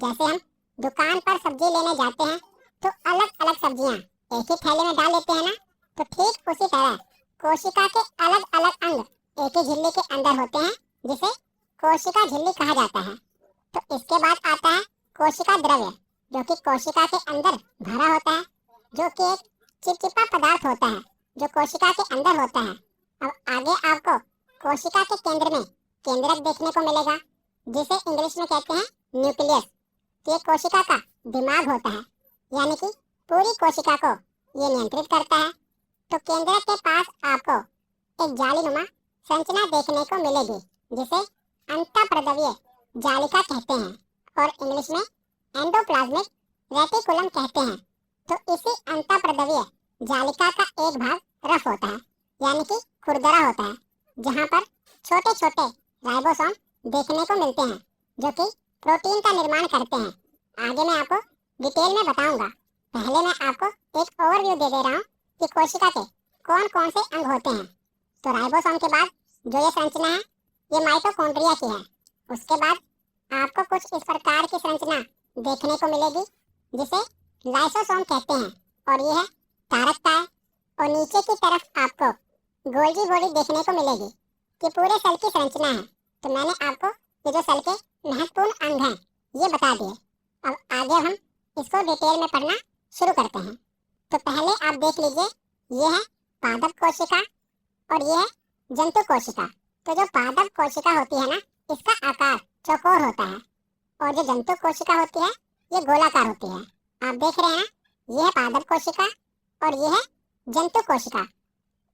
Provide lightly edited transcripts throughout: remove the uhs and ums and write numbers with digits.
जैसे हम दुकान पर सब्जी लेने जाते हैं तो अलग अलग सब्जियां एक ही थैले में डाल लेते हैं ना, तो ठीक उसी तरह कोशिका के अलग अलग अंग एक ही झिल्ली के अंदर होते हैं, जिसे कोशिका झिल्ली कहा जाता है। तो इसके बाद आता है कोशिका द्रव्य, जो कि कोशिका के अंदर भरा होता है, जो कि एक चिपचिपा पदार्थ होता है जो कोशिका के अंदर होता है। अब आगे आपको कोशिका के केंद्र में केंद्रक देखने को मिलेगा, जिसे इंग्लिश में कहते हैं न्यूक्लियस। ये कोशिका का दिमाग होता है, यानी कि पूरी कोशिका को ये नियंत्रित करता है। तो केंद्रक के पास आपको एक जालीनुमा संरचना देखने को मिलेगी, जिसे अंतःप्रद्रव्य जालिका कहते हैं और इंग्लिश में एंडोप्लाज्मिक रेटिकुलम कहते हैं। तो इसी अंतःप्रद्रव्य जालिका का एक भाग रफ होता है, यानी कि खुरदरा होता है, जहां पर छोटे छोटे राइबोसोम देखने को मिलते हैं, जो कि प्रोटीन का निर्माण करते हैं। आगे मैं आपको डिटेल में बताऊंगा। पहले मैं आपको एक ओवरव्यू दे रहा हूँ कि कोशिका के कौन कौन से अंग होते हैं। तो राइबोसोम के बाद जो ये संरचना है, ये माइटोकॉन्ड्रिया की है। उसके बाद आपको कुछ इस प्रकार की संरचना देखने को मिलेगी, जिसे लाइसोसोम कहते हैं, और ये है तारकताय। और नीचे की तरफ आपको गोल्जी बॉडी देखने को मिलेगी कि पूरे सेल की संरचना है। तो मैंने आपको ये जो सेल के महत्वपूर्ण अंग हैं ये बता दिए। अब आगे हम इसको डिटेल में पढ़ना शुरू करते हैं। तो पहले आप देख लीजिए, ये है पादप कोशिका और ये है जंतु कोशिका। तो जो पादप कोशिका होती है ना, इसका आकार चौकोर होता है, और जो जंतु कोशिका होती है ये गोलाकार होती है। आप देख रहे हैं ना, ये है पादप कोशिका और ये है जंतु कोशिका।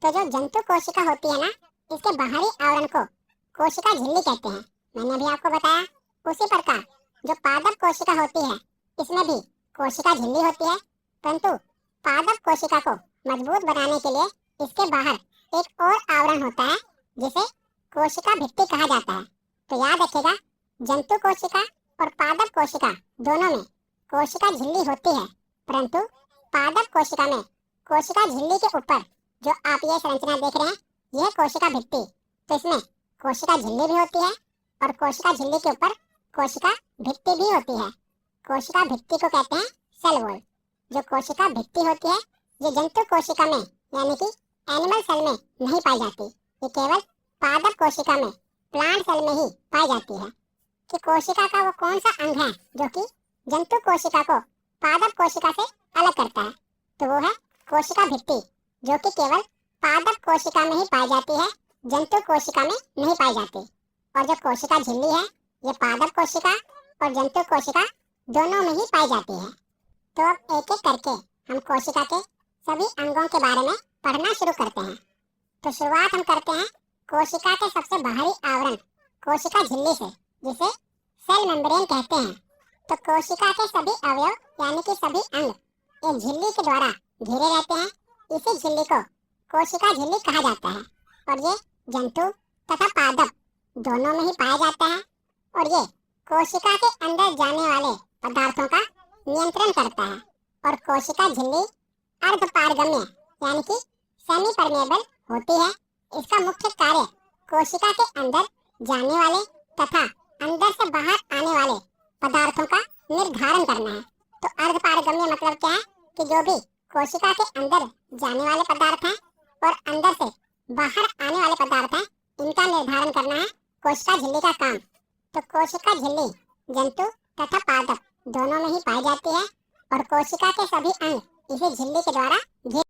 तो जो जंतु कोशिका होती है ना, इसके बाहरी आवरण को कोशिका झिल्ली कहते हैं। मैंने अभी आपको बताया। उसी प्रकार जो पादप कोशिका होती है, इसमें भी कोशिका झिल्ली होती है, परंतु पादप कोशिका को मजबूत बनाने के लिए इसके बाहर एक और आवरण होता है, जिसे कोशिका भित्ति कहा जाता है। तो याद रखिएगा, जंतु कोशिका और पादप कोशिका दोनों में कोशिका झिल्ली होती है, परंतु पादप कोशिका में कोशिका झिल्ली के ऊपर जो आप ये संरचना देख रहे हैं, यह कोशिका भित्ति। तो इसमें कोशिका झिल्ली भी होती है और कोशिका झिल्ली के ऊपर कोशिका भित्ति भी होती है। कोशिका भित्ति को कहते हैं सेल वॉल। जो कोशिका भित्ति होती है, ये जंतु कोशिका में यानी कि एनिमल सेल में नहीं पाई जाती, ये केवल पादप कोशिका में, प्लांट सेल में ही पाई जाती है। कि कोशिका का वो कौन सा अंग है जो कि जंतु कोशिका को पादप कोशिका से अलग करता है, तो वो है कोशिका भित्ति, जो कि केवल पादप कोशिका में ही पाई जाती है, जंतु कोशिका में नहीं पाई जाती। और जो कोशिका झिल्ली है, ये पादप कोशिका और जंतु कोशिका दोनों में ही पाई जाती है। तो अब एक एक करके हम कोशिका के सभी अंगों के बारे में पढ़ना शुरू करते हैं। तो शुरुआत हम करते हैं कोशिका के सबसे बाहरी आवरण कोशिका झिल्ली से, जिसे सेल मेम्ब्रेन कहते हैं। तो कोशिका के सभी अवयव यानी कि सभी अंग एक झिल्ली के द्वारा घिरे रहते हैं। इसी झिल्ली को कोशिका झिल्ली कहा जाता है, और ये जंतु तथा पादप दोनों में ही पाया जाता है, और ये कोशिका के अंदर जाने वाले पदार्थों का नियंत्रण करता है। और कोशिका झिल्ली अर्धपारगम्य यानी कि सेमी परमेबल होती है। इसका मुख्य कार्य कोशिका के अंदर जाने वाले तथा अंदर से बाहर आने वाले पदार्थों का निर्धारण करना है। तो अर्धपारगम्य मतलब क्या है कि जो भी कोशिका के अंदर जाने वाले पदार्थ हैं और अंदर से बाहर आने वाले पदार्थ हैं, इनका निर्धारण करना है कोशिका झिल्ली का काम। तो कोशिका झिल्ली जंतु तथा पादप दोनों में ही पाई जाती है, और कोशिका के सभी अंग इसी झिल्ली के द्वारा